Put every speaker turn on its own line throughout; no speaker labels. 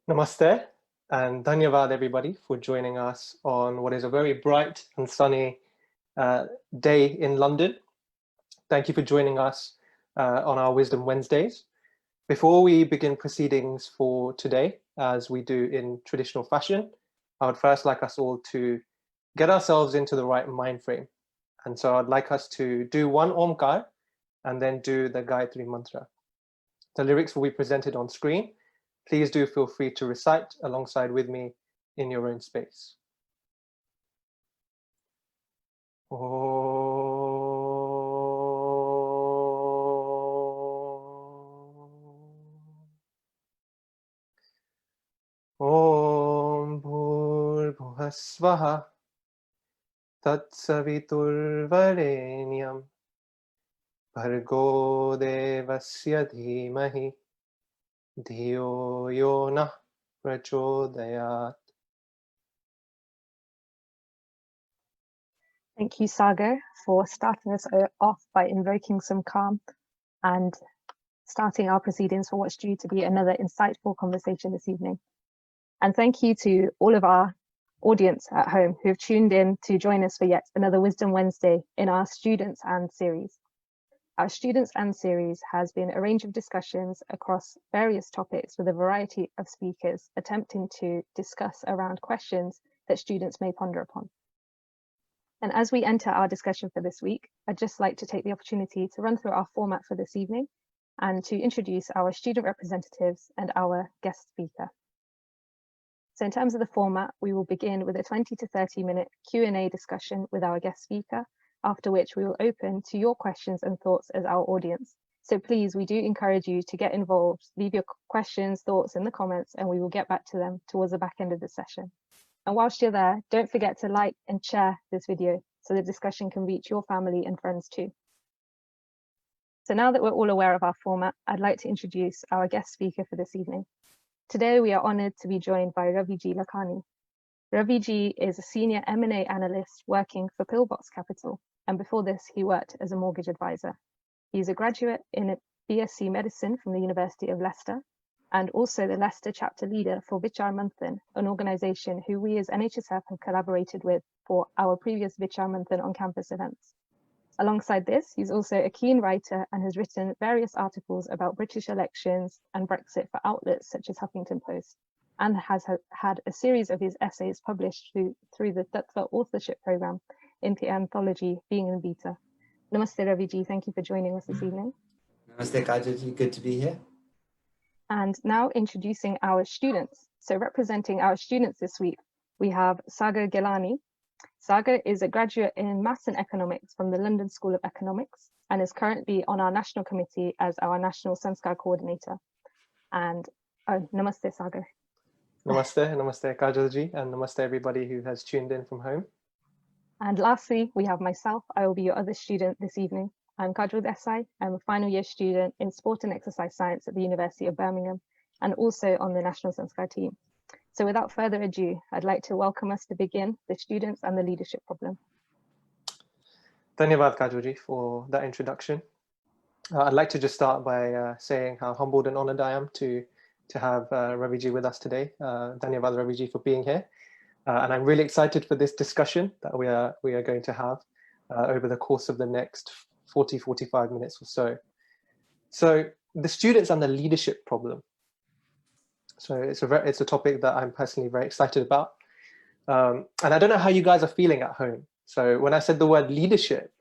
Namaste and dhanyavad everybody for joining us on what is a very bright and sunny day in London. Thank you for joining us on our Wisdom Wednesdays. Before we begin proceedings for today, as we do in traditional fashion, I would first like us all to get ourselves into the right mind frame. And so I'd like us to do one Omkar and then do the Gayatri Mantra. The lyrics will be presented on screen. Please do feel free to recite alongside with me in your own space. Om Bhurbhuva Swaha Tatsaviturvarenyam Bhargo Devasya Dhimahi Dhiyo yo na prachodayat.
Thank you, Sagar, for starting us off by invoking some calm and starting our proceedings for what's due to be another insightful conversation this evening. And thank you to all of our audience at home who have tuned in to join us for yet another Wisdom Wednesday in our Students and series. Our Students and series has been a range of discussions across various topics with a variety of speakers attempting to discuss around questions that students may ponder upon. And as we enter our discussion for this week, I'd just like to take the opportunity to run through our format for this evening and to introduce our student representatives and our guest speaker. So in terms of the format, we will begin with a 20 to 30 minute Q&A discussion with our guest speaker, after which we will open to your questions and thoughts as our audience. So please, we do encourage you to get involved, leave your questions, thoughts in the comments, and we will get back to them towards the back end of the session. And whilst you're there, don't forget to like and share this video so the discussion can reach your family and friends too. So now that we're all aware of our format, I'd like to introduce our guest speaker for this evening. Today, we are honored to be joined by Ravi Lakhani. Ravi Ji is a senior M&A analyst working for Pillbox Capital, and before this, he worked as a mortgage advisor. He's a graduate in a BSc Medicine from the University of Leicester, and also the Leicester chapter leader for Vichaar Manthan, an organisation who we as NHSF have collaborated with for our previous Vichaar Manthan on-campus events. Alongside this, he's also a keen writer and has written various articles about British elections and Brexit for outlets such as Huffington Post, and has had a series of his essays published through the Tattva authorship program in the anthology Being in Vita. Namaste, Ravi Ji. Thank you for joining us this evening.
Namaste, Kajol. Good to be here.
And now introducing our students. So representing our students this week, we have Sagar Ghelani. Sagar is a graduate in Maths and Economics from the London School of Economics and is currently on our national committee as our national Sanskaar coordinator. And Namaste, Sagar.
Namaste, namaste Kajol ji, and namaste everybody who has tuned in from home.
And lastly, we have myself. I will be your other student this evening. I'm Kajol Desai. I'm a final year student in Sport and Exercise Science at the University of Birmingham and also on the National Sanskaar team. So without further ado, I'd like to welcome us to begin the students and the leadership problem.
Dhanyavad Kajol ji for that introduction. I'd like to just start by saying how humbled and honored I am to have Ravi ji with us today. Dhanyavad Ravi ji for being here. And I'm really excited for this discussion that we are going to have over the course of the next 40-45 minutes or so. So the students and the leadership problem. So it's a topic that I'm personally very excited about. And I don't know how you guys are feeling at home. So when I said the word leadership,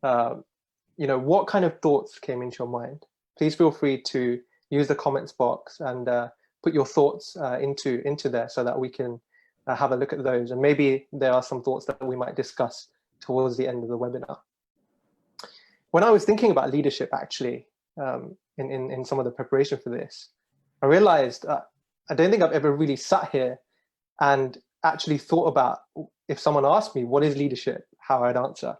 what kind of thoughts came into your mind? Please feel free to use the comments box and put your thoughts into there so that we can have a look at those. And maybe there are some thoughts that we might discuss towards the end of the webinar. When I was thinking about leadership, actually, in some of the preparation for this, I realized I don't think I've ever really sat here and actually thought about if someone asked me, what is leadership, how I'd answer.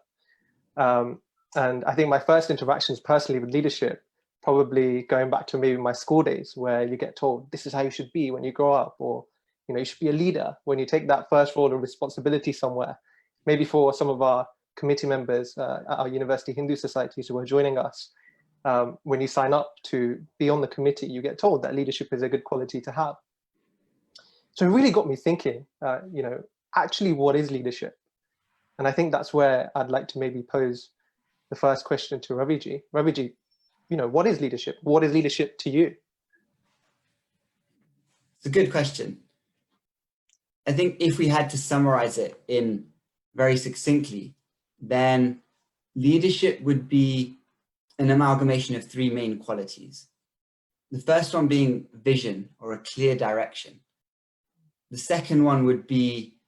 And I think my first interactions personally with leadership, probably going back to maybe my school days, where you get told, this is how you should be when you grow up, or you should be a leader when you take that first role of responsibility somewhere. Maybe for some of our committee members at our university Hindu societies who are joining us, when you sign up to be on the committee, you get told that leadership is a good quality to have. So it really got me thinking, actually, what is leadership? And I think that's where I'd like to maybe pose the first question to Raviji. Raviji, what is leadership? What is leadership to you?
It's a good question. I think if we had to summarize it in very succinctly, then leadership would be an amalgamation of three main qualities. The first one being vision or a clear direction. The second one would be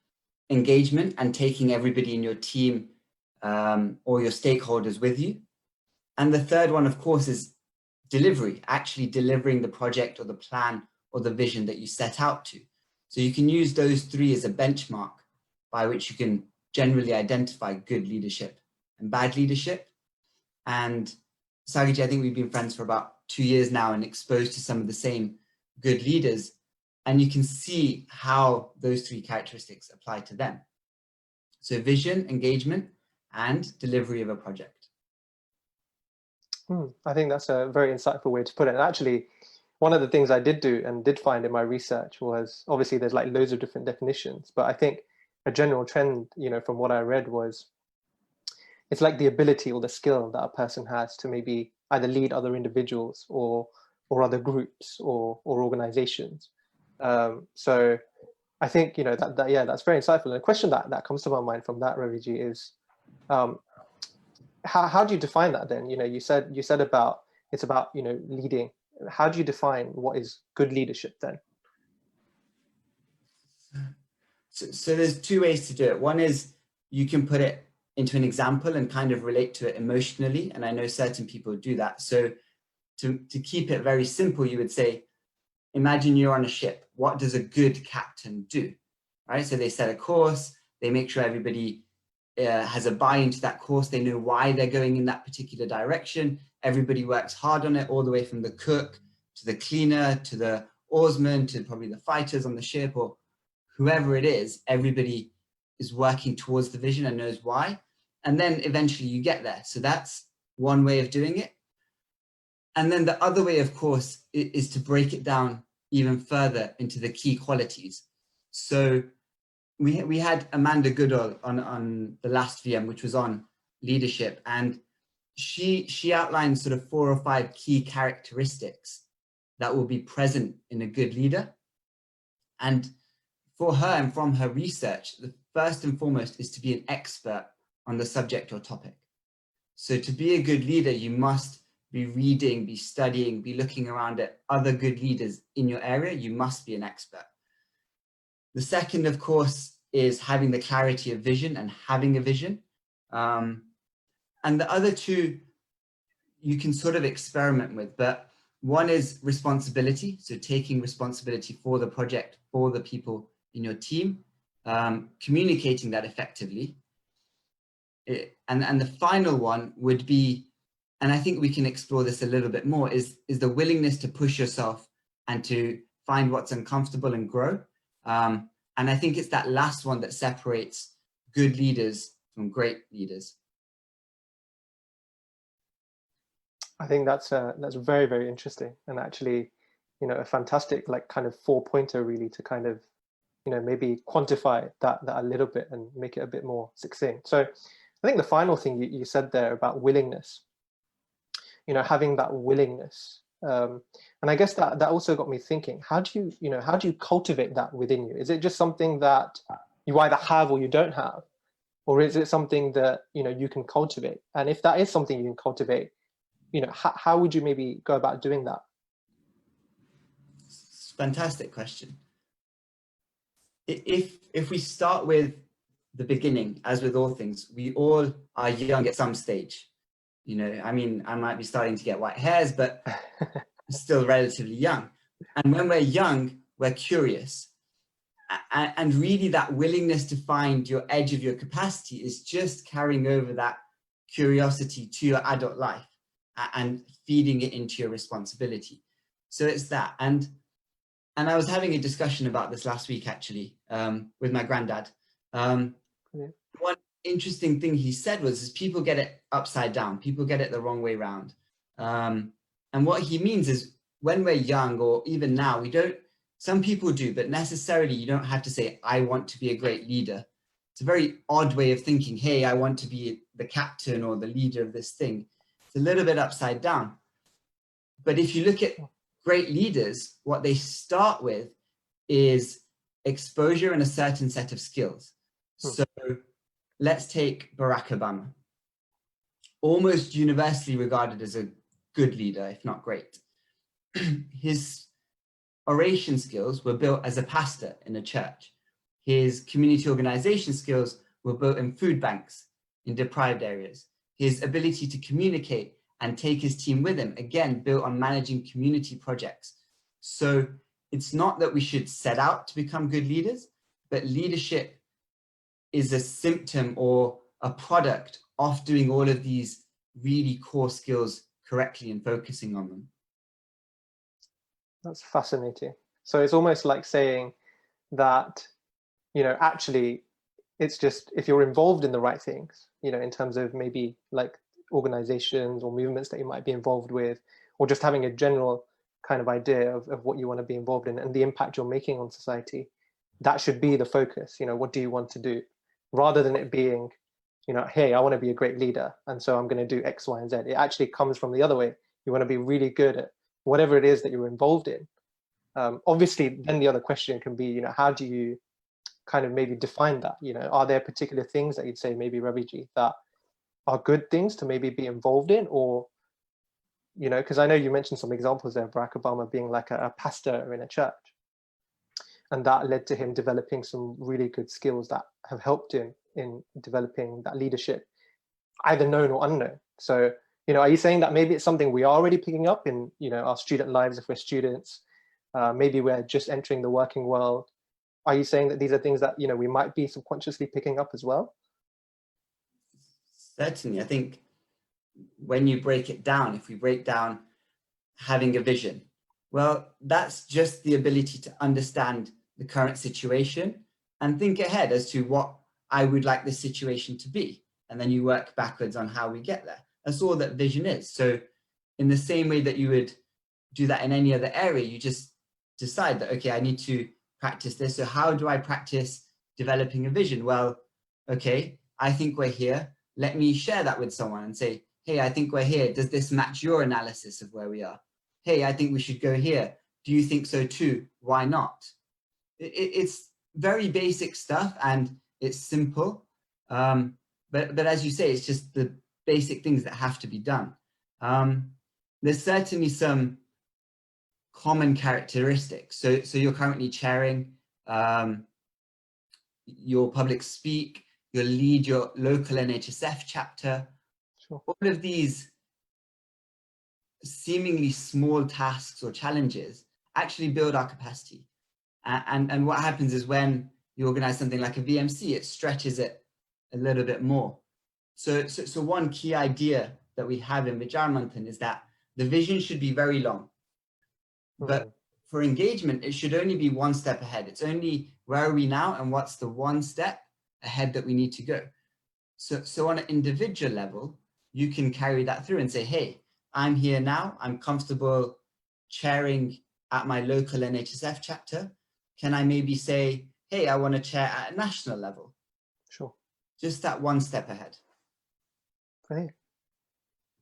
engagement and taking everybody in your team or your stakeholders with you. And the third one, of course, is delivery, actually delivering the project or the plan or the vision that you set out to. So you can use those three as a benchmark by which you can generally identify good leadership and bad leadership. And Sagarji, I think we've been friends for about 2 years now and exposed to some of the same good leaders. And you can see how those three characteristics apply to them. So vision, engagement, and delivery of a project.
I think that's a very insightful way to put it. And actually, one of the things I did do and did find in my research was, obviously there's like loads of different definitions, but I think a general trend, from what I read was, it's like the ability or the skill that a person has to maybe either lead other individuals or other groups or organizations. So I think, that's very insightful. And a question that comes to my mind from that, Raviji, is how do you define that then? You said about, it's about, leading. How do you define what is good leadership then?
So there's two ways to do it. One is you can put it into an example and kind of relate to it emotionally. And I know certain people do that. So to keep it very simple, you would say, imagine you're on a ship. What does a good captain do? Right? So they set a course, they make sure everybody has a buy into that course. They know why they're going in that particular direction. Everybody works hard on it, all the way from the cook to the cleaner, to the oarsman, to probably the fighters on the ship, or whoever it is. Everybody is working towards the vision and knows why. And then eventually you get there. So that's one way of doing it. And then the other way, of course, is to break it down even further into the key qualities. So we had Amanda Goodall on the last VM, which was on leadership. And she outlined sort of 4 or 5 key characteristics that will be present in a good leader. And for her and from her research, the first and foremost is to be an expert on the subject or topic. So to be a good leader, you must be reading, be studying, be looking around at other good leaders in your area. You must be an expert. The second, of course, is having the clarity of vision and having a vision. And the other two, you can sort of experiment with, but one is responsibility. So taking responsibility for the project, for the people in your team, communicating that effectively. And the final one would be, and I think we can explore this a little bit more, is the willingness to push yourself and to find what's uncomfortable and grow. And I think it's that last one that separates good leaders from great leaders.
I think that's very, very interesting, and actually, a fantastic kind of 4-pointer really to kind of, maybe quantify that a little bit and make it a bit more succinct. So I think the final thing you said there about willingness, having that willingness. And I guess that also got me thinking, how do you cultivate that within you? Is it just something that you either have or you don't have? Or is it something that, you can cultivate? And if that is something you can cultivate, how would you maybe go about doing that?
Fantastic question. If we start with the beginning, as with all things, we all are young at some stage. I mean, I might be starting to get white hairs, but still relatively young. And when we're young, we're curious. And really that willingness to find your edge of your capacity is just carrying over that curiosity to your adult life and feeding it into your responsibility. So it's that. And I was having a discussion about this last week, actually, with my granddad. One interesting thing he said was people get it upside down. People get it the wrong way around. And what he means is when we're young, or even now, we don't Some people do, but necessarily you don't have to say, I want to be a great leader. It's a very odd way of thinking, hey, I want to be the captain or the leader of this thing. It's a little bit upside down. But if you look at great leaders, what they start with is exposure and a certain set of skills. So let's take Barack Obama. Almost universally regarded as a good leader, if not great. His oration skills were built as a pastor in a church. His community organization skills were built in food banks in deprived areas. His ability to communicate and take his team with him, again, built on managing community projects. So it's not that we should set out to become good leaders, but leadership is a symptom or a product of doing all of these really core skills correctly and focusing on them.
That's fascinating. So it's almost like saying that, you know, actually, it's just if you're involved in the right things, you know, in terms of maybe like organizations or movements that you might be involved with, or just having a general kind of idea of what you want to be involved in and the impact you're making on society, that should be the focus. You know, what do you want to do? Rather than it being, you know, hey, I want to be a great leader, and so I'm going to do X, Y, and Z. It actually comes from the other way. You want to be really good at whatever it is that you're involved in. Obviously, then the other question can be, you know, how do you kind of maybe define that? You know, are there particular things that you'd say, maybe Raviji, that are good things to maybe be involved in? Or, you know, because I know you mentioned some examples there, Barack Obama being like a pastor in a church, and that led to him developing some really good skills that have helped him in developing that leadership, either known or unknown. So, you know, are you saying that maybe it's something we are already picking up in, you know, our student lives if we're students? Maybe we're just entering the working world. Are you saying that these are things that, you know, we might be subconsciously picking up as well?
Certainly. I think when you break it down, if we break down having a vision, well, that's just the ability to understand the current situation and think ahead as to what I would like the situation to be. And then you work backwards on how we get there. That's all that vision is. So in the same way that you would do that in any other area, you just decide that, okay, I need to practice this. So how do I practice developing a vision? Well, okay, I think we're here. Let me share that with someone and say, hey, I think we're here. Does this match your analysis of where we are? Hey, I think we should go here. Do you think so too? Why not? It's very basic stuff and it's simple. But as you say, it's just the basic things that have to be done. There's certainly some common characteristics. So you're currently chairing, your public speak, you'll lead your local NHSF chapter.
Sure.
All of these seemingly small tasks or challenges actually build our capacity. And what happens is when you organize something like a VMC, it stretches it a little bit more. So one key idea that we have in Vichaar Manthan is that the vision should be very long. But for engagement, it should only be one step ahead. It's only where are we now and what's the one step ahead that we need to go. So on an individual level, you can carry that through and say, hey, I'm here now. I'm comfortable chairing at my local NHSF chapter. Can I maybe say, hey, I want to chair at a national level?
Sure.
Just that one step ahead.
Great.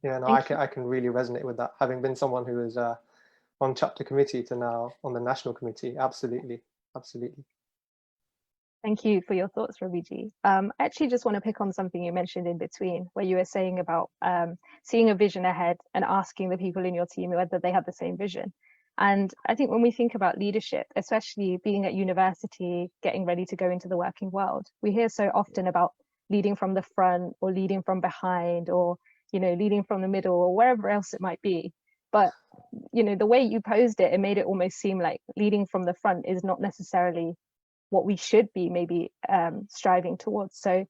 Yeah, no, I can really resonate with that. Having been someone who is on chapter committee to now on the national committee, absolutely, absolutely.
Thank you for your thoughts, Raviji. I actually just want to pick on something you mentioned in between, where you were saying about seeing a vision ahead and asking the people in your team whether they have the same vision. And I think when we think about leadership, especially being at university, getting ready to go into the working world, we hear so often about leading from the front or leading from behind or, you know, leading from the middle or wherever else it might be. But, you know, the way you posed it, it made it almost seem like leading from the front is not necessarily what we should be maybe striving towards. So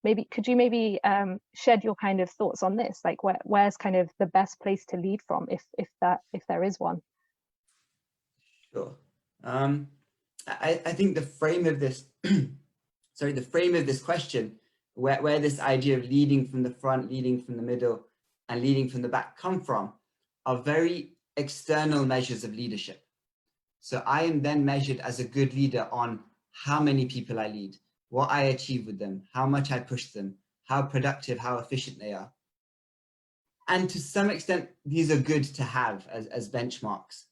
maybe could you maybe shed your kind of thoughts on this? Like where's kind of the best place to lead from if there is one?
Sure. I think the frame of this, sorry, the frame of this question, where this idea of leading from the front, leading from the middle, and leading from the back come from, are very external measures of leadership. So I am then measured as a good leader on how many people I lead, what I achieve with them, how much I push them, how productive, how efficient they are. And to some extent, these are good to have as benchmarks.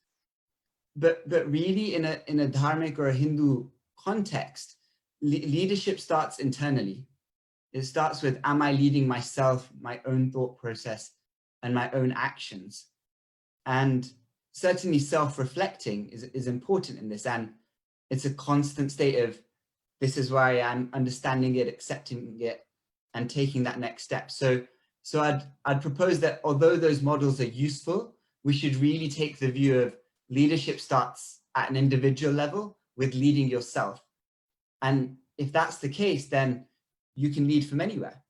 But really in a dharmic or a Hindu context, leadership starts internally. It starts with, am I leading myself, my own thought process, and my own actions? And certainly self-reflecting is important in this. And it's a constant state of, this is where I am, understanding it, accepting it, and taking that next step. So I'd propose that although those models are useful, we should really take the view of leadership starts at an individual level with leading yourself. And if that's the case, then you can lead from anywhere.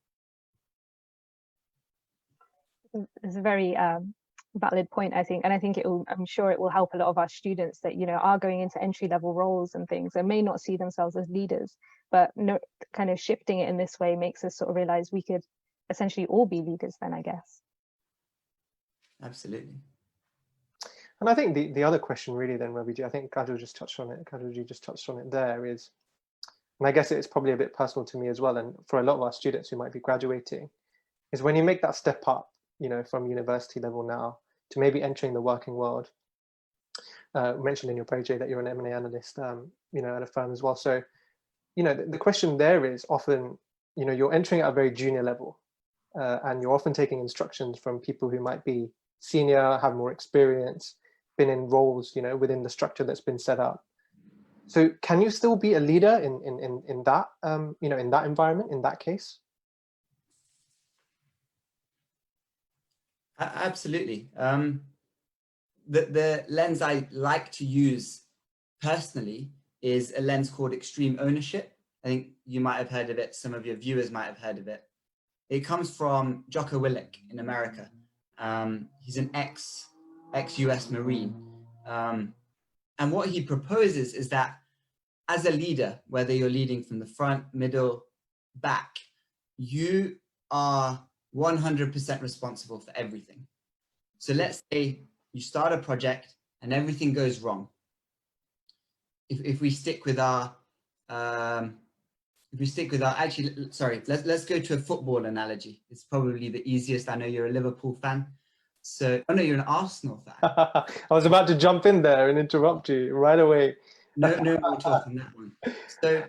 It's a very valid point, I think, and I think I'm sure it will help a lot of our students that, you know, are going into entry-level roles and things and may not see themselves as leaders, but kind of shifting it in this way makes us sort of realize we could essentially all be leaders then, I guess.
Absolutely.
And I think the other question really then, Ravi, I think Kajol just touched on it. Kajol just touched on it there is, and I guess it's probably a bit personal to me as well, and for a lot of our students who might be graduating, is when you make that step up, you know, from university level now to maybe entering the working world. Mentioned in your project that you're an M&A analyst, you know, at a firm as well. So, you know, the question there is often, you know, you're entering at a very junior level, and you're often taking instructions from people who might be senior, have more experience, been in roles, you know, within the structure that's been set up. So can you still be a leader in that, you know, in that environment, in that case?
Absolutely. The lens I like to use personally is a lens called extreme ownership. I think you might have heard of it. Some of your viewers might have heard of it. It comes from Jocko Willink in America. He's an ex-US Marine. And what he proposes is that as a leader, whether you're leading from the front, middle, back, you are 100% responsible for everything. So let's say you start a project and everything goes wrong. If we stick with our, actually, sorry, let's go to a football analogy. It's probably the easiest. I know you're a Liverpool fan. So, oh no, you're an Arsenal fan.
I was about to jump in there and interrupt you right away.
No more talk on that one. So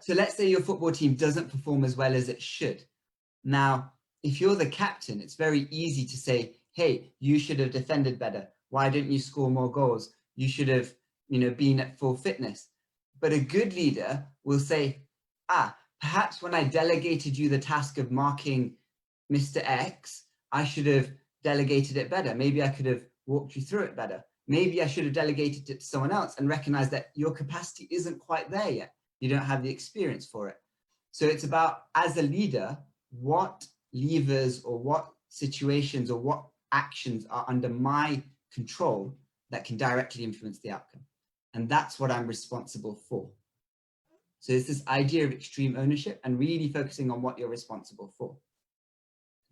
let's say your football team doesn't perform as well as it should. Now, if you're the captain, it's very easy to say, hey, you should have defended better. Why didn't you score more goals? You should have, you know, been at full fitness. But a good leader will say, perhaps when I delegated you the task of marking Mr. X, I should have delegated it better. Maybe I could have walked you through it better. Maybe I should have delegated it to someone else and recognized that your capacity isn't quite there yet. You don't have the experience for it. So it's about, as a leader, what levers or what situations or what actions are under my control that can directly influence the outcome. And that's what I'm responsible for. So it's this idea of extreme ownership and really focusing on what you're responsible for.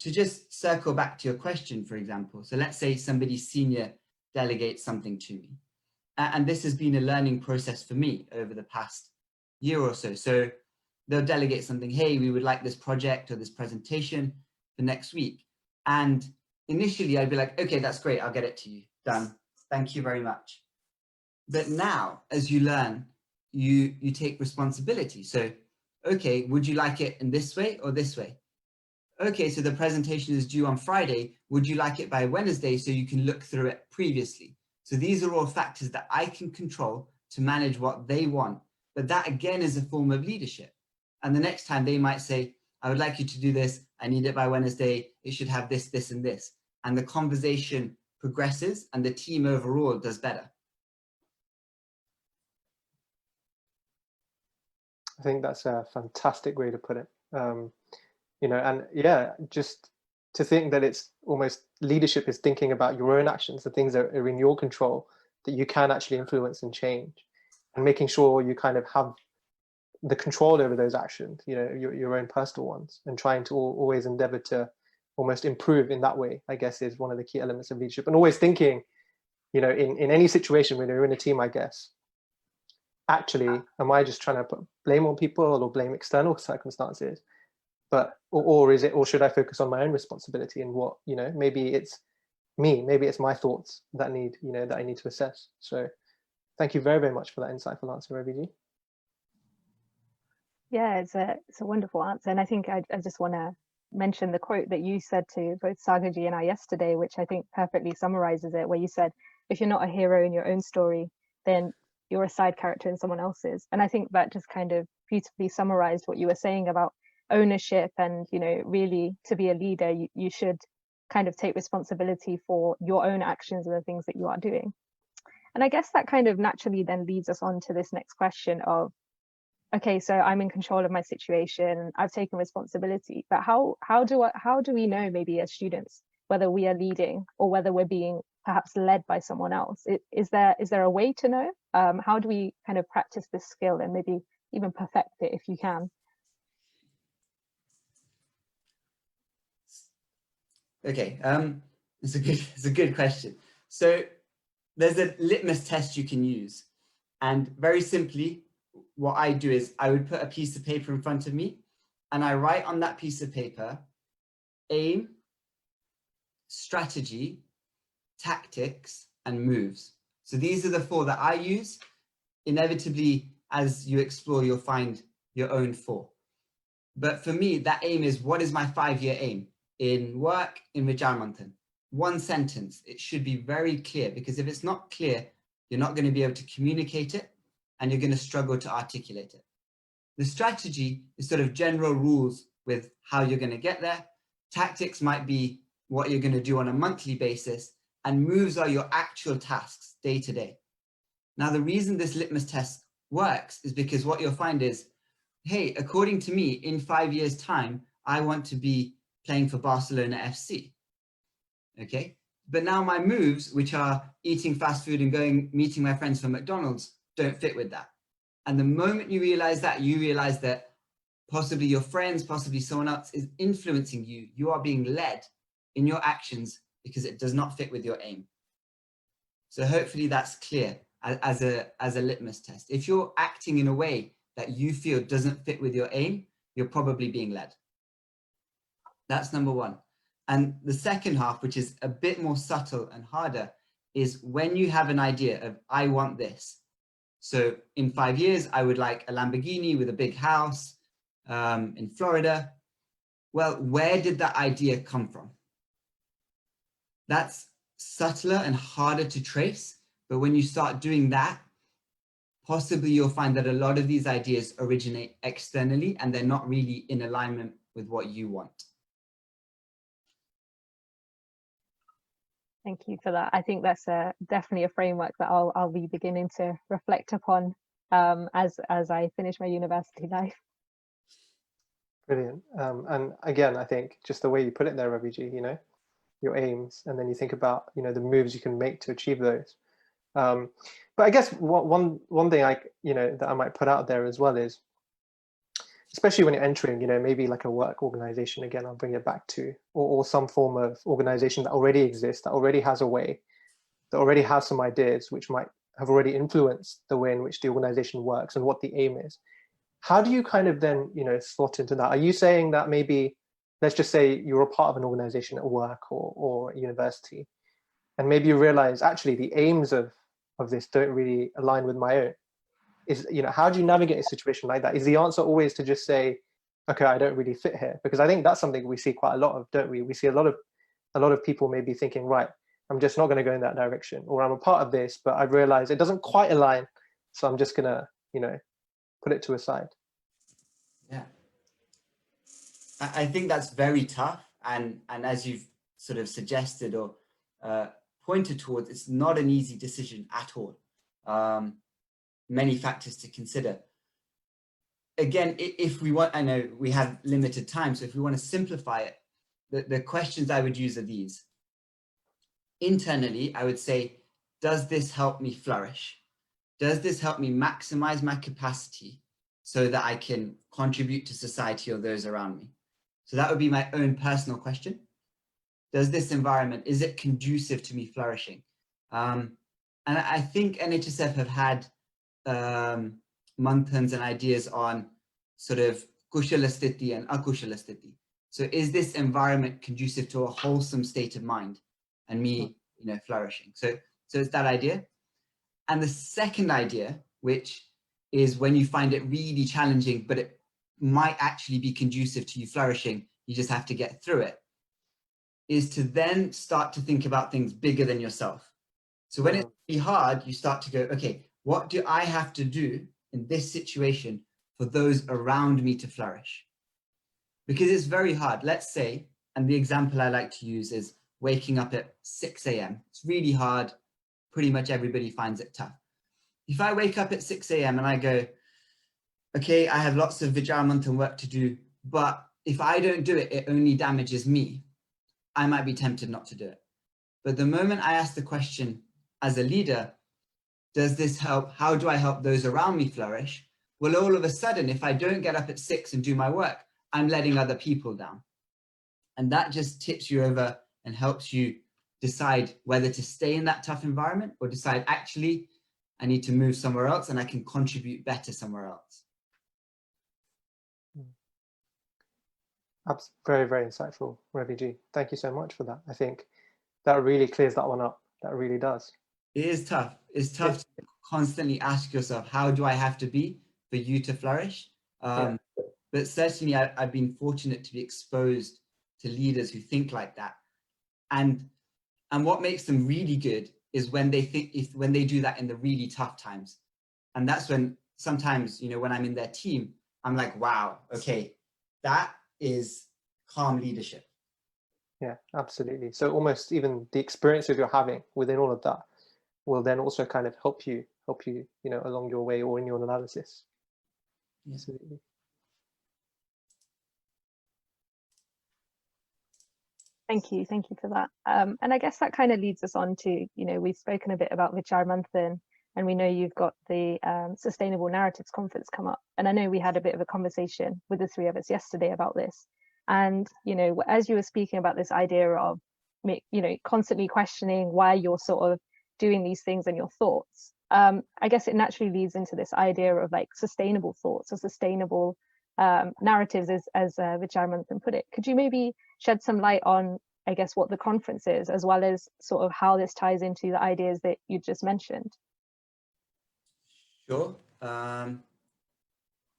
To just circle back to your question, for example, so let's say somebody senior delegates something to me. And this has been a learning process for me over the past year or so. So they'll delegate something, hey, we would like this project or this presentation for next week. And initially I'd be like, okay, that's great. I'll get it to you. Done. Thank you very much. But now, as you learn, you take responsibility. So, okay, would you like it in this way or this way? Okay, so the presentation is due on Friday. Would you like it by Wednesday so you can look through it previously? So these are all factors that I can control to manage what they want. But that again is a form of leadership. And the next time they might say, I would like you to do this. I need it by Wednesday. It should have this, this, and this. And the conversation progresses and the team overall does better.
I think that's a fantastic way to put it. You know, and yeah, just to think that it's almost leadership is thinking about your own actions, the things that are in your control that you can actually influence and change, and making sure you kind of have the control over those actions, you know, your own personal ones, and trying to always endeavor to almost improve in that way, I guess, is one of the key elements of leadership. And always thinking, you know, in any situation when you're in a team, I guess, actually, am I just trying to put blame on people or blame external circumstances? But or should I focus on my own responsibility and what, maybe it's me, maybe it's my thoughts that need, that I need to assess. So thank you very, very much for that insightful answer, Ravi.
Yeah, it's a wonderful answer. And I think I just want to mention the quote that you said to both Sagarji and I yesterday, which I think perfectly summarizes it, where you said, if you're not a hero in your own story, then you're a side character in someone else's. And I think that just kind of beautifully summarized what you were saying about ownership and, really to be a leader, you should kind of take responsibility for your own actions and the things that you are doing. And I guess that kind of naturally then leads us on to this next question of, okay, so I'm in control of my situation, I've taken responsibility, but how do we know, maybe as students, whether we are leading or whether we're being perhaps led by someone else? Is there a way to know? How do we kind of practice this skill and maybe even perfect it if you can?
Okay, it's a good question. So there's a litmus test you can use, and very simply, what I do is I would put a piece of paper in front of me and I write on that piece of paper, aim, strategy, tactics, and moves. So these are the 4 that I use. Inevitably, as you explore, you'll find your own 4. But for me, that aim is, what is my 5-year aim? In work, in Vichaar Manthan. 1 sentence, it should be very clear, because if it's not clear, you're not going to be able to communicate it and you're going to struggle to articulate it. The strategy is sort of general rules with how you're going to get there. Tactics might be what you're going to do on a monthly basis, and moves are your actual tasks day to day. Now, the reason this litmus test works is because what you'll find is, hey, according to me, in 5 years' time, I want to be playing for Barcelona FC. Okay, but now my moves, which are eating fast food and meeting my friends from McDonald's, don't fit with that. And the moment you realize that possibly your friends, possibly someone else is influencing you, you are being led in your actions because it does not fit with your aim. So hopefully that's clear as a litmus test. If you're acting in a way that you feel doesn't fit with your aim, you're probably being led. That's number 1. And the second half, which is a bit more subtle and harder, is when you have an idea of, I want this. So in 5 years, I would like a Lamborghini with a big house in Florida. Well, where did that idea come from? That's subtler and harder to trace. But when you start doing that, possibly you'll find that a lot of these ideas originate externally and they're not really in alignment with what you want.
Thank you for that. I think that's definitely a framework that I'll be beginning to reflect upon as I finish my university life.
Brilliant. And again, I think just the way you put it there, Ravi, your aims, and then you think about, the moves you can make to achieve those. But I guess one thing that I might put out there as well is, especially when you're entering, maybe like a work organization, again, I'll bring it back to, or some form of organization that already exists, that already has a way, that already has some ideas, which might have already influenced the way in which the organization works and what the aim is. How do you kind of then, slot into that? Are you saying that maybe, let's just say you're a part of an organization at work or a university, and maybe you realize actually the aims of this don't really align with my own? How do you navigate a situation like that? Is the answer always to just say, okay, I don't really fit here? Because I think that's something we see quite a lot of, don't we? We see a lot of people maybe thinking, right, I'm just not going to go in that direction, or I'm a part of this, but I've realized it doesn't quite align, so I'm just going to, put it to a side.
Yeah, I think that's very tough, and as you've sort of suggested or pointed towards, it's not an easy decision at all. Many factors to consider. Again, if we want, I know we have limited time, so if we want to simplify it, the questions I would use are these. Internally, I would say, does this help me flourish? Does this help me maximize my capacity so that I can contribute to society or those around me? So that would be my own personal question. Does this environment, is it conducive to me flourishing? And I think NHSF have had Manthans and ideas on sort of kushalasthiti and akushalasthiti. So is this environment conducive to a wholesome state of mind and me, flourishing? So it's that idea. And the second idea, which is when you find it really challenging, but it might actually be conducive to you flourishing, you just have to get through it, is to then start to think about things bigger than yourself. So when it's really hard, you start to go, okay, what do I have to do in this situation for those around me to flourish? Because it's very hard. Let's say, and the example I like to use is waking up at 6 a.m. It's really hard. Pretty much everybody finds it tough. If I wake up at 6 a.m. and I go, okay, I have lots of Vichaar Manthan work to do, but if I don't do it, it only damages me, I might be tempted not to do it. But the moment I ask the question as a leader, does this help? How do I help those around me flourish? Well, all of a sudden, if I don't get up at 6 and do my work, I'm letting other people down. And that just tips you over and helps you decide whether to stay in that tough environment or decide, actually, I need to move somewhere else and I can contribute better somewhere else.
That's very, very insightful, Ravi Ji. Thank you so much for that. I think that really clears that one up. That really does.
It is tough. It's tough to constantly ask yourself, how do I have to be for you to flourish? But certainly I've been fortunate to be exposed to leaders who think like that. And what makes them really good is when they when they do that in the really tough times. And that's when sometimes, when I'm in their team, I'm like, wow, okay, that is calm leadership.
Yeah, absolutely. So almost even the experiences you're having within all of that will then also kind of help you, along your way or in your analysis.
Yeah.
Absolutely.
Thank you for that. And I guess that kind of leads us on to, we've spoken a bit about Vichaar Manthan, and we know you've got the Sustainable Narratives Conference come up. And I know we had a bit of a conversation with the three of us yesterday about this. And, as you were speaking about this idea of, constantly questioning why you're sort of doing these things and your thoughts, I guess it naturally leads into this idea of like sustainable thoughts or sustainable narratives, as Vichaar Manthan put it. Could you maybe shed some light on, I guess, what the conference is, as well as sort of how this ties into the ideas that you just mentioned?
Sure.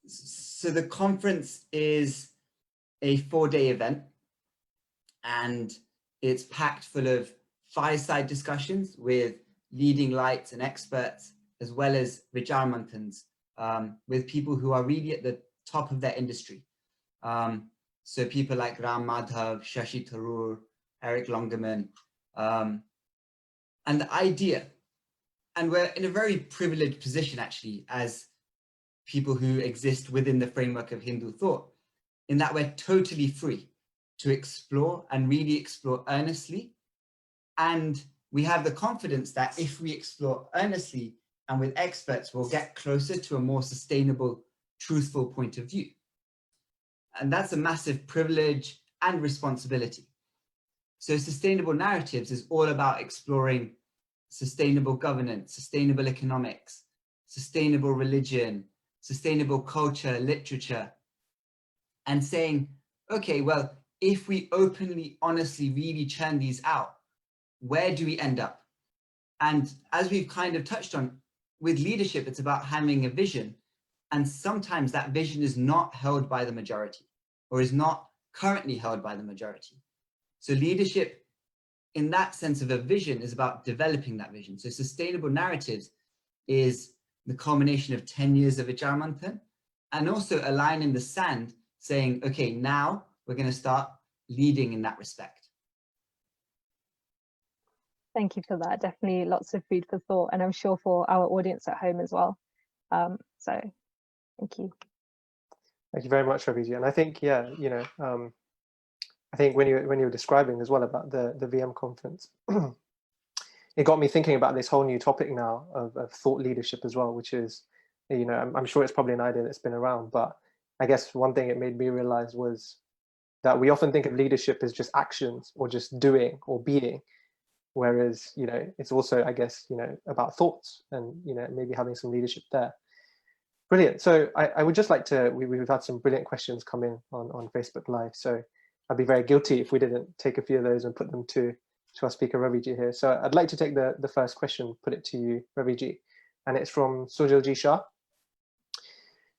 So the conference is a 4-day event, and it's packed full of fireside discussions with leading lights and experts, as well as Vichaar Manthans, with people who are really at the top of their industry. So people like Ram Madhav, Shashi Tharoor, Eric Longerman, and the idea, and we're in a very privileged position actually as people who exist within the framework of Hindu thought, in that we're totally free to explore and really explore earnestly. And we have the confidence that if we explore earnestly and with experts, we'll get closer to a more sustainable, truthful point of view. And that's a massive privilege and responsibility. So sustainable narratives is all about exploring sustainable governance, sustainable economics, sustainable religion, sustainable culture, literature, and saying, okay, well, if we openly, honestly, really churn these out, where do we end up? And as we've kind of touched on, with leadership, it's about having a vision. And sometimes that vision is not held by the majority, or is not currently held by the majority. So leadership, in that sense of a vision, is about developing that vision. So sustainable narratives is the culmination of 10 years of Vichaar Manthan, and also a line in the sand saying, okay, now we're going to start leading in that respect.
Thank you for that. Definitely lots of food for thought, and I'm sure for our audience at home as well. So thank you.
Thank you very much, Ravi. And I think, I think when you were describing as well about the VM conference, it got me thinking about this whole new topic now of thought leadership as well, which is, I'm sure it's probably an idea that's been around, but I guess one thing it made me realize was that we often think of leadership as just actions or just doing or being. Whereas, you know, it's also, I guess, you know, about thoughts and, you know, maybe having some leadership there. Brilliant. So I would just like to, we've had some brilliant questions come in on Facebook Live. So I'd be very guilty if we didn't take a few of those and put them to our speaker, Raviji, here. So I'd like to take the first question, put it to you, Raviji. And it's from Sujilji Shah.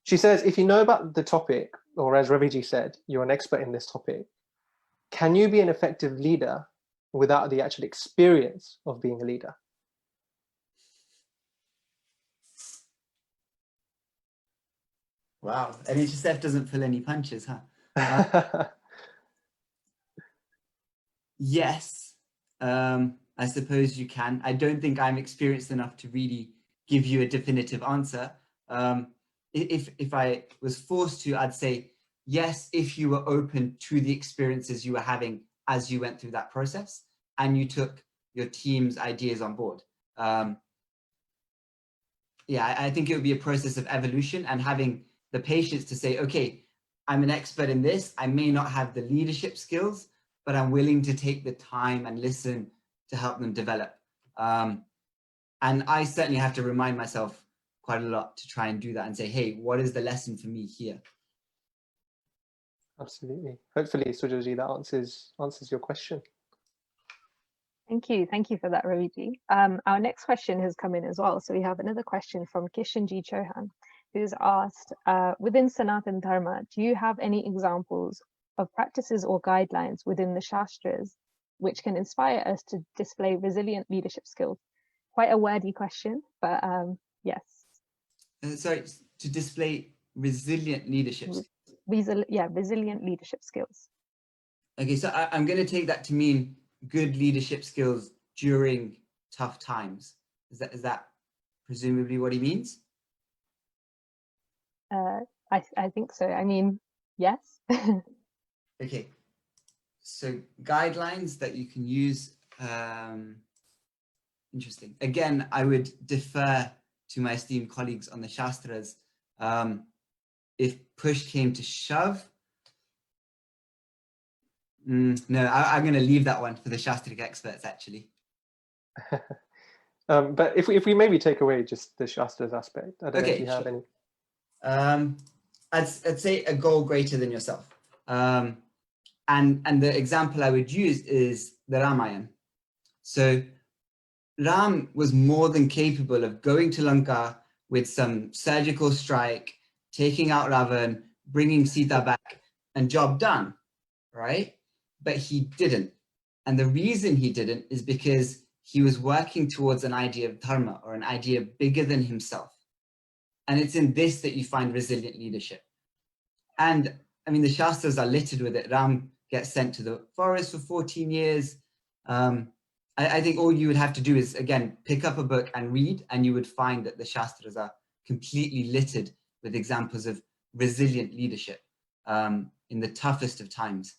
She says, if you know about the topic, or as Raviji said, you're an expert in this topic, can you be an effective leader without the actual experience of being a leader?
Wow, NHSF doesn't pull any punches, huh? Yes, I suppose you can. I don't think I'm experienced enough to really give you a definitive answer. If I was forced to, I'd say yes, if you were open to the experiences you were having as you went through that process and you took your team's ideas on board. Yeah, I think it would be a process of evolution and having the patience to say, okay, I'm an expert in this. I may not have the leadership skills, but I'm willing to take the time and listen to help them develop. And I certainly have to remind myself quite a lot to try and do that and say, hey, what is the lesson for me here?
Absolutely. Hopefully, Sujilji, that answers your question.
Thank you for that, Raviji. Our next question has come in as well. So we have another question from Kishanji Chauhan, who's asked, within Sanatan Dharma, do you have any examples of practices or guidelines within the Shastras which can inspire us to display resilient leadership skills? Quite a wordy question, but yes.
Sorry, to display resilient leadership skills.
Resilient leadership skills.
Okay, so I'm going to take that to mean good leadership skills during tough times. Is that presumably what he means?
I think so. I mean, yes.
Okay, so guidelines that you can use. Interesting. Again, I would defer to my esteemed colleagues on the Shastras. If push came to shove, no, I'm going to leave that one for the Shastric experts, actually.
But if we maybe take away just the Shastras aspect, I don't know if you have
sure.
any.
I'd say a goal greater than yourself. And the example I would use is the Ramayana. So Ram was more than capable of going to Lanka with some surgical strike, taking out Ravan, bringing Sita back, and job done, right? But he didn't. And the reason he didn't is because he was working towards an idea of dharma, or an idea bigger than himself. And it's in this that you find resilient leadership. And I mean, the Shastras are littered with it. Ram gets sent to the forest for 14 years. I think all you would have to do is, again, pick up a book and read, and you would find that the Shastras are completely littered with examples of resilient leadership in the toughest of times.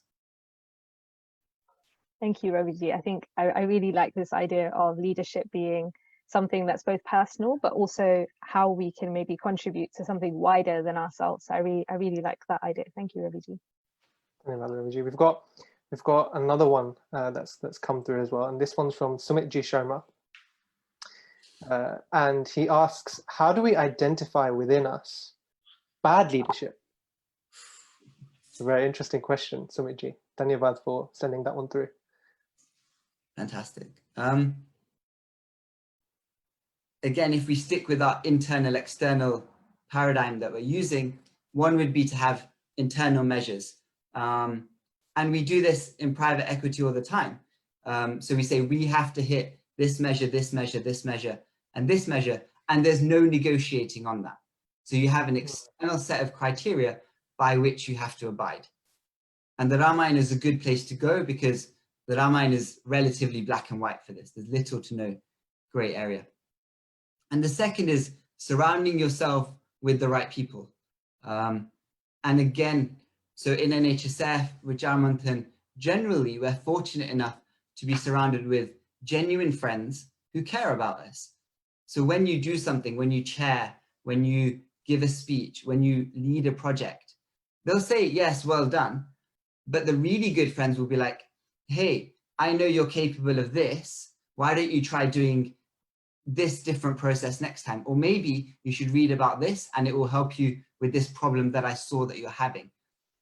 Thank you, Raviji. I think I really like this idea of leadership being something that's both personal, but also how we can maybe contribute to something wider than ourselves. I really like that idea. Thank you, Raviji.
We've got another one that's come through as well, and this one's from Sumit G. Sharma. And he asks, how do we identify within us bad leadership? It's a very interesting question, Sumit Ji. Dhanyavad for sending that one through.
Fantastic. Again, if we stick with our internal external paradigm that we're using, one would be to have internal measures. And we do this in private equity all the time. So we say we have to hit this measure, this measure, this measure, and this measure, and there's no negotiating on that. So you have an external set of criteria by which you have to abide. And the Ramayana is a good place to go because the Ramayana is relatively black and white for this. There's little to no gray area. And the second is surrounding yourself with the right people. And again, so in NHSF, Vichaar Manthan, generally we're fortunate enough to be surrounded with genuine friends who care about us. So when you do something, when you chair, when you give a speech, when you lead a project, they'll say, yes, well done. But the really good friends will be like, hey, I know you're capable of this. Why don't you try doing this different process next time? Or maybe you should read about this and it will help you with this problem that I saw that you're having.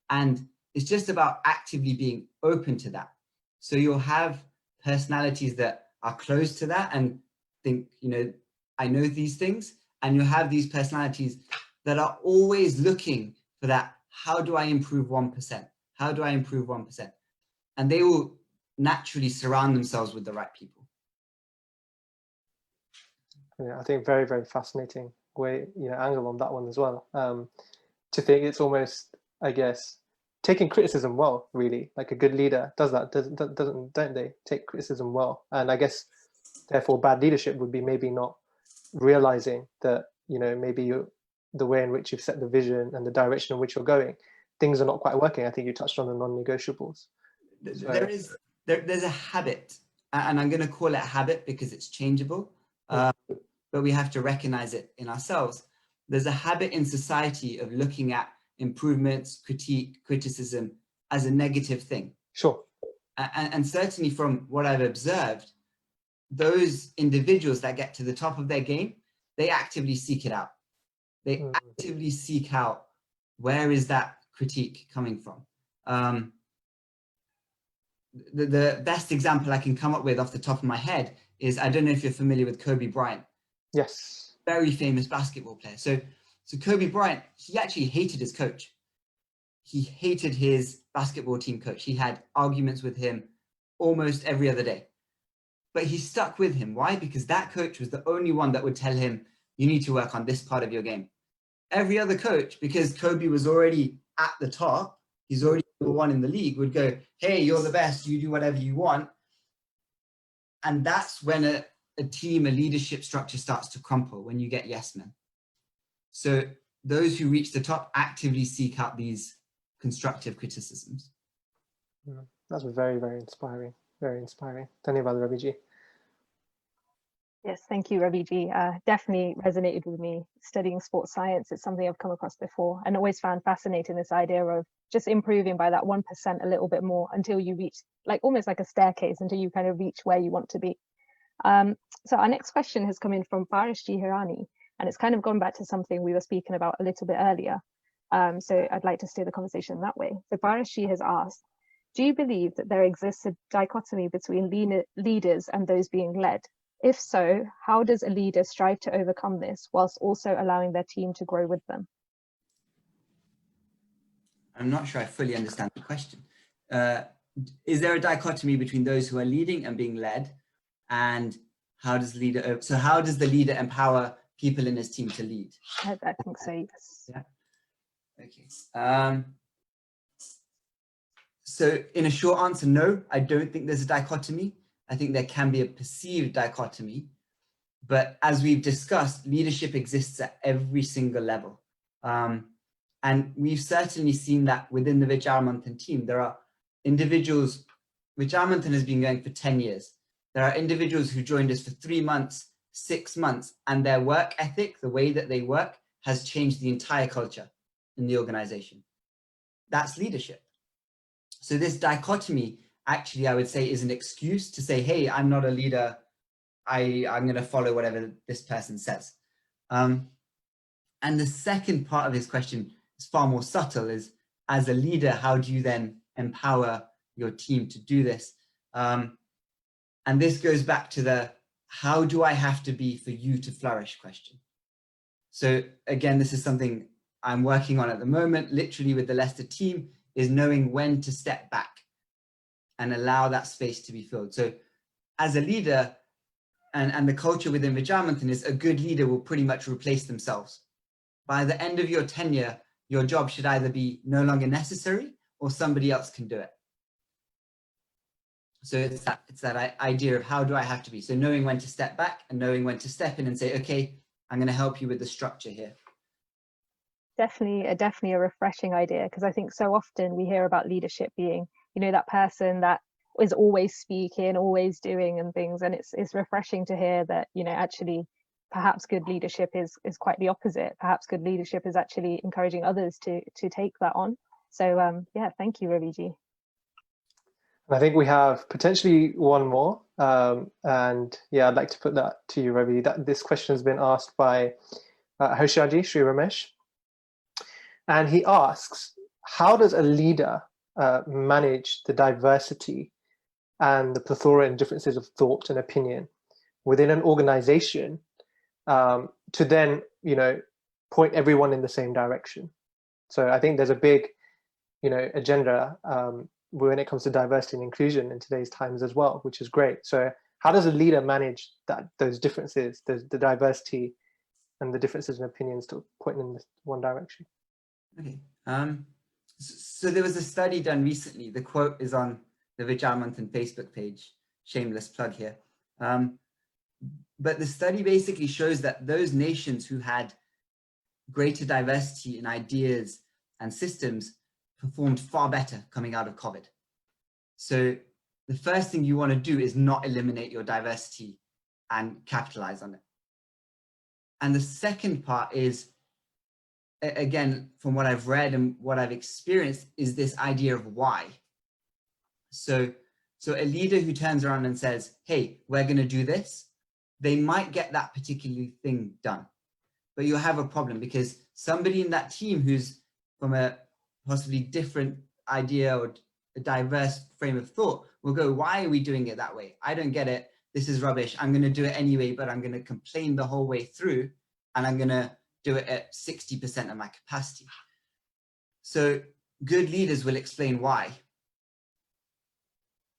And it's just about actively being open to that. So you'll have personalities that are close to that and think, I know these things. And you'll have these personalities that are always looking for that. How do I improve 1%? How do I improve 1%? And they will naturally surround themselves with the right people.
Yeah, I think very, very fascinating way, angle on that one as well. To think it's almost, I guess, taking criticism well, really. Like a good leader does that, don't they? Take criticism well. And I guess, therefore, bad leadership would be maybe not realizing that, maybe the way in which you've set the vision and the direction in which you're going, things are not quite working. I think you touched on the non-negotiables.
There's a habit, and I'm going to call it a habit because it's changeable, but we have to recognize it in ourselves. There's a habit in society of looking at improvements, criticism as a negative thing.
Sure.
And certainly from what I've observed, those individuals that get to the top of their game, they actively seek it out. They actively seek out, where is that critique coming from? The best example I can come up with off the top of my head is, I don't know if you're familiar with Kobe Bryant.
Yes.
Very famous basketball player. So Kobe Bryant, he actually hated his coach. He hated his basketball team coach. He had arguments with him almost every other day. But he stuck with him. Why? Because that coach was the only one that would tell him, you need to work on this part of your game. Every other coach, because Kobe was already at the top, he's already the one in the league, would go, hey, you're the best, you do whatever you want. And that's when a team, a leadership structure starts to crumple, when you get yes men. So those who reach the top actively seek out these constructive criticisms.
That's very, very inspiring. Very inspiring. Dhanyavad, Ravi ji.
Yes, thank you, Ravi ji. Definitely resonated with me. Studying sports science, it's something I've come across before and always found fascinating, this idea of just improving by that 1% a little bit more until you reach, like almost like a staircase, until you kind of reach where you want to be. So our next question has come in from Parashji Hirani, and it's kind of gone back to something we were speaking about a little bit earlier. So I'd like to steer the conversation that way. So Parashji has asked, do you believe that there exists a dichotomy between leaders and those being led? If so, how does a leader strive to overcome this whilst also allowing their team to grow with them?
I'm not sure I fully understand the question. Is there a dichotomy between those who are leading and being led? And how does the leader empower people in his team to lead?
I think so, yes.
Yeah. Okay. So in a short answer, no, I don't think there's a dichotomy. I think there can be a perceived dichotomy, but as we've discussed, leadership exists at every single level. And we've certainly seen that within the Vichaar Manthan team. There are individuals, Vichaar Manthan has been going for 10 years. There are individuals who joined us for 3 months, 6 months, and their work ethic, the way that they work, has changed the entire culture in the organization. That's leadership. So this dichotomy, actually, I would say, is an excuse to say, hey, I'm not a leader. I'm going to follow whatever this person says. And the second part of his question is far more subtle, is as a leader, how do you then empower your team to do this? And this goes back to the, how do I have to be for you to flourish question. So again, this is something I'm working on at the moment, literally with the Leicester team, is knowing when to step back and allow that space to be filled. So as a leader, and the culture within Vichaar Manthan is, a good leader will pretty much replace themselves. By the end of your tenure, your job should either be no longer necessary or somebody else can do it. So it's that idea of how do I have to be? So knowing when to step back and knowing when to step in and say, okay, I'm going to help you with the structure here.
Definitely a refreshing idea, because I think so often we hear about leadership being, that person that is always speaking, always doing and things, and it's refreshing to hear that actually perhaps good leadership is quite the opposite. Perhaps good leadership is actually encouraging others to take that on. So yeah, thank you, Ravi ji.
I think we have potentially one more. And yeah, I'd like to put that to you, Ravi. This question has been asked by Hoshiaji Sri Ramesh. And he asks, how does a leader manage the diversity and the plethora and differences of thought and opinion within an organization to then, point everyone in the same direction? So I think there's a big, agenda when it comes to diversity and inclusion in today's times as well, which is great. So how does a leader manage those differences, the diversity and the differences in opinions to point in this one direction?
Okay. So there was a study done recently. The quote is on the Vichaar Manthan Facebook page. Shameless plug here. But the study basically shows that those nations who had greater diversity in ideas and systems performed far better coming out of COVID. So the first thing you want to do is not eliminate your diversity and capitalize on it. And the second part is, again, from what I've read and what I've experienced, is this idea of why. So a leader who turns around and says, hey, we're going to do this, they might get that particular thing done. But you'll have a problem because somebody in that team who's from a possibly different idea or a diverse frame of thought will go, why are we doing it that way? I don't get it. This is rubbish. I'm going to do it anyway, but I'm going to complain the whole way through, and I'm going to do it at 60% of my capacity. So good leaders will explain why,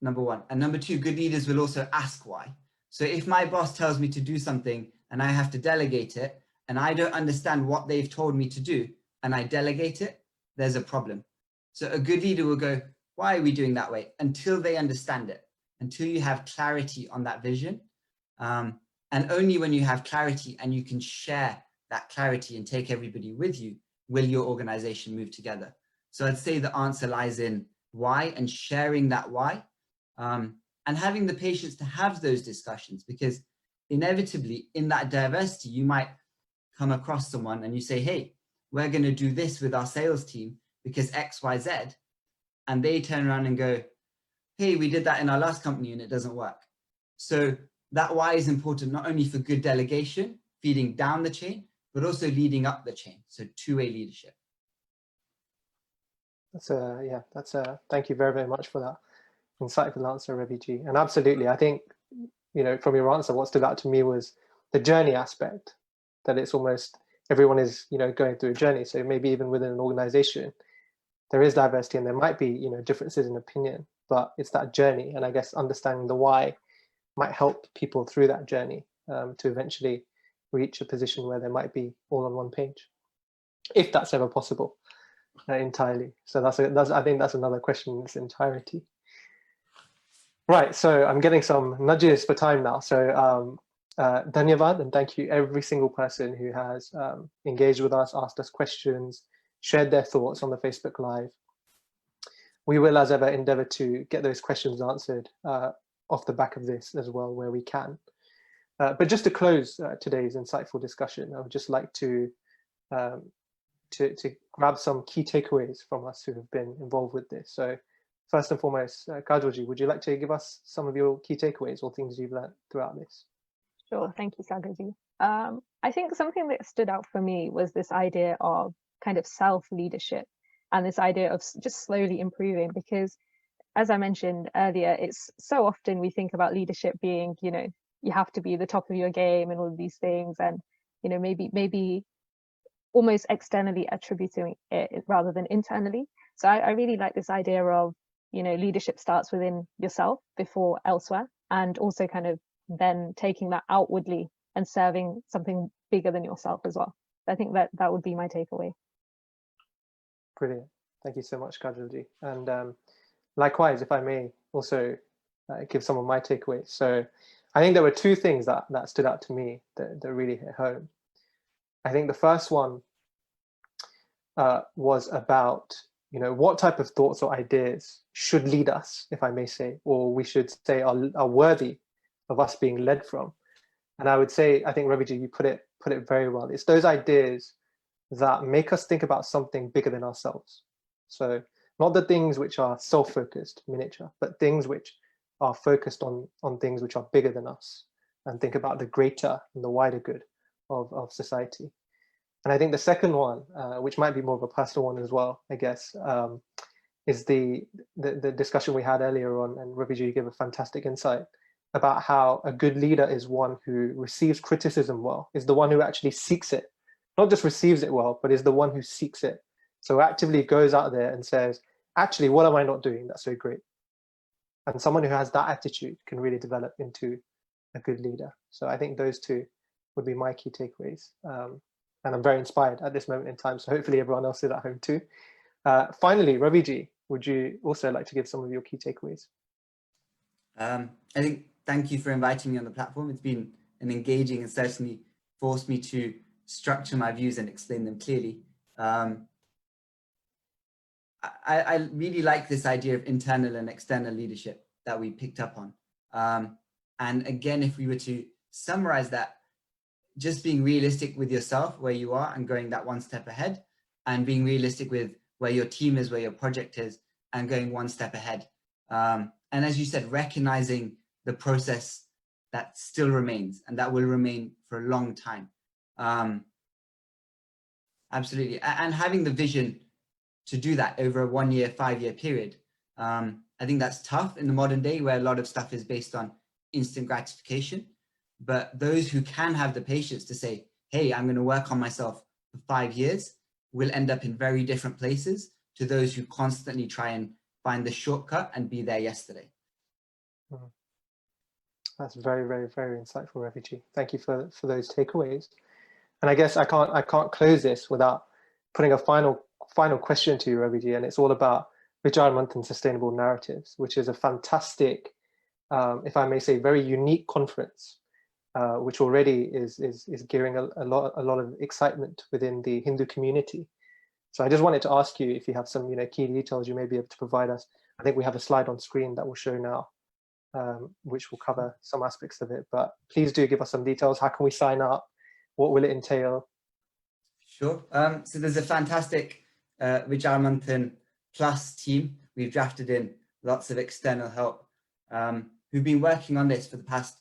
number one. And number two, good leaders will also ask why. So if my boss tells me to do something and I have to delegate it, and I don't understand what they've told me to do, and I delegate it, there's a problem. So a good leader will go, why are we doing that way? Until they understand it, until you have clarity on that vision. And only when you have clarity and you can share that clarity and take everybody with you, will your organization move together. So I'd say the answer lies in why and sharing that why, and having the patience to have those discussions, because inevitably in that diversity, you might come across someone and you say, hey, we're going to do this with our sales team because X, Y, Z. And they turn around and go, hey, we did that in our last company and it doesn't work. So that why is important, not only for good delegation, feeding down the chain, but also leading up the chain. So two-way leadership.
Thank you very, very much for that insightful answer, Ravi Ji. And absolutely, I think, from your answer, what stood out to me was the journey aspect, that it's almost everyone is, going through a journey. So maybe even within an organization, there is diversity and there might be, differences in opinion, but it's that journey. And I guess understanding the why might help people through that journey to eventually reach a position where they might be all on one page, if that's ever possible entirely. So I think that's another question in its entirety. Right, so I'm getting some nudges for time now. So Dhanyavad, and thank you every single person who has engaged with us, asked us questions, shared their thoughts on the Facebook Live. We will, as ever, endeavor to get those questions answered off the back of this as well, where we can. But just to close today's insightful discussion, I would just like to grab some key takeaways from us who have been involved with this. So first and foremost, Kajol, would you like to give us some of your key takeaways or things you've learned throughout this?
Sure, thank you, Sagar. I think something that stood out for me was this idea of kind of self-leadership and this idea of just slowly improving, because as I mentioned earlier, it's so often we think about leadership being, you have to be the top of your game and all of these things, and maybe almost externally attributing it rather than internally. So I really like this idea of, leadership starts within yourself before elsewhere, and also kind of then taking that outwardly and serving something bigger than yourself as well. I think that would be my takeaway.
Brilliant. Thank you so much, Kajol. And likewise, if I may also give some of my takeaways. So I think there were two things that stood out to me that really hit home. I think the first one was about, what type of thoughts or ideas should lead us, if I may say, or we should say are worthy of us being led from. And I would say, I think Ravi, you put it very well. It's those ideas that make us think about something bigger than ourselves. So not the things which are self-focused, miniature, but things which are focused on things which are bigger than us, and think about the greater and the wider good of society. And I think the second one, which might be more of a personal one as well, I guess, is the discussion we had earlier on, and Ravi, you gave a fantastic insight about how a good leader is one who receives criticism well, is the one who actually seeks it, not just receives it well, but is the one who seeks it. So actively goes out there and says, actually, what am I not doing that's so great? And someone who has that attitude can really develop into a good leader. So I think those two would be my key takeaways. And I'm very inspired at this moment in time. So hopefully everyone else is at home too. Finally, Ravi, would you also like to give some of your key takeaways?
I think, thank you for inviting me on the platform. It's been an engaging and certainly forced me to structure my views and explain them clearly. I really like this idea of internal and external leadership that we picked up on. And again, if we were to summarize that, just being realistic with yourself, where you are, and going that one step ahead, and being realistic with where your team is, where your project is, and going one step ahead. And as you said, recognizing the process that still remains and that will remain for a long time. Absolutely. And having the vision to do that over a 1 year, 5 year period. I think that's tough in the modern day where a lot of stuff is based on instant gratification. But those who can have the patience to say, hey, I'm going to work on myself for 5 years will end up in very different places to those who constantly try and find the shortcut and be there yesterday.
That's very, very, very insightful, Ravi. Thank you for those takeaways. And I guess I can't close this without putting a final question to you, Ravi, and it's all about Vichaar Manthan Sustainable Narratives, which is a fantastic, if I may say, very unique conference, which already is gearing a lot of excitement within the Hindu community. So I just wanted to ask you if you have some key details you may be able to provide us. I think we have a slide on screen that will show now, which will cover some aspects of it. But please do give us some details. How can we sign up? What will it entail?
Sure. So there's a fantastic Vichaar Manthan Plus team. We've drafted in lots of external help who've been working on this for the past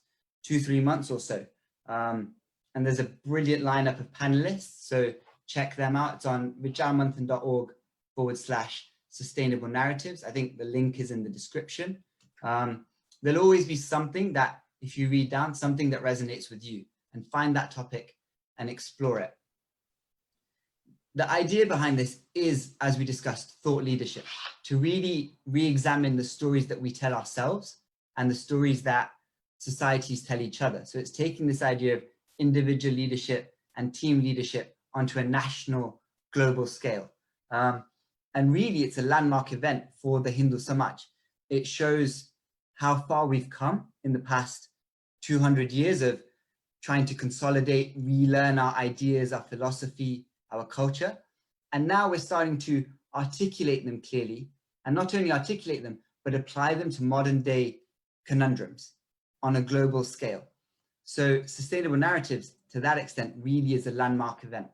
2-3 months or so. And there's a brilliant lineup of panelists. So check them out. It's on vichaarmanthan.org/sustainable narratives. I think the link is in the description. There'll always be something that, if you read down, something that resonates with you, and find that topic and explore it. The idea behind this is, as we discussed, thought leadership, to really re-examine the stories that we tell ourselves and the stories that societies tell each other. So it's taking this idea of individual leadership and team leadership onto a national, global scale. And really, it's a landmark event for the Hindu Samaj. It shows how far we've come in the past 200 years of trying to consolidate, relearn our ideas, our philosophy, our culture. And now we're starting to articulate them clearly, and not only articulate them, but apply them to modern day conundrums on a global scale. So Sustainable Narratives, to that extent, really is a landmark event.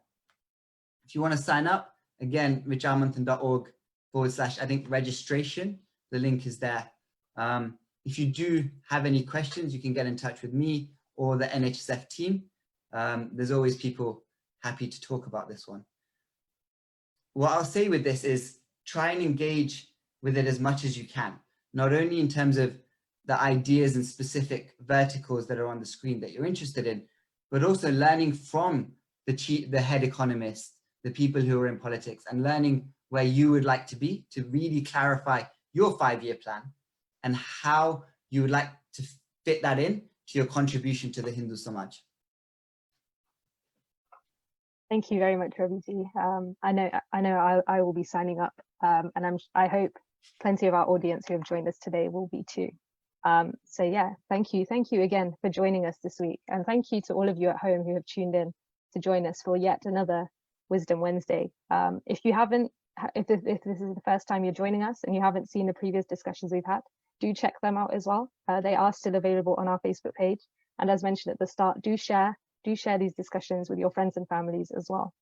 If you want to sign up, again, vichaarmanthan.org/registration. The link is there. If you do have any questions, you can get in touch with me or the NHSF team. There's always people happy to talk about this one. What I'll say with this is try and engage with it as much as you can, not only in terms of the ideas and specific verticals that are on the screen that you're interested in, but also learning from the head economists, the people who are in politics, and learning where you would like to be to really clarify your 5-year plan and how you would like to fit that in to your contribution to the Hindu Samaj.
Thank you very much, Ravi. I know I will be signing up, and I hope plenty of our audience who have joined us today will be too. So yeah, thank you again for joining us this week, and thank you to all of you at home who have tuned in to join us for yet another Wisdom Wednesday. If this is the first time you're joining us and you haven't seen the previous discussions we've had, do check them out as well. They are still available on our Facebook page, and as mentioned at the start, do share these discussions with your friends and families as well.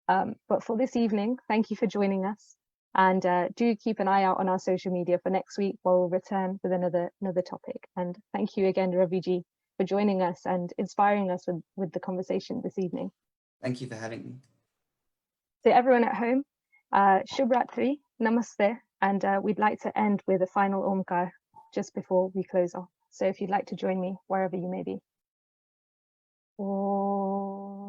But for this evening, thank you for joining us. And do keep an eye out on our social media for next week, where we'll return with another topic. And thank you again, Ravi ji, for joining us and inspiring us with the conversation this evening.
Thank you for having me.
So everyone at home, Shubh Ratri, Namaste, and we'd like to end with a final Omkar just before we close off. So if you'd like to join me wherever you may be. Om.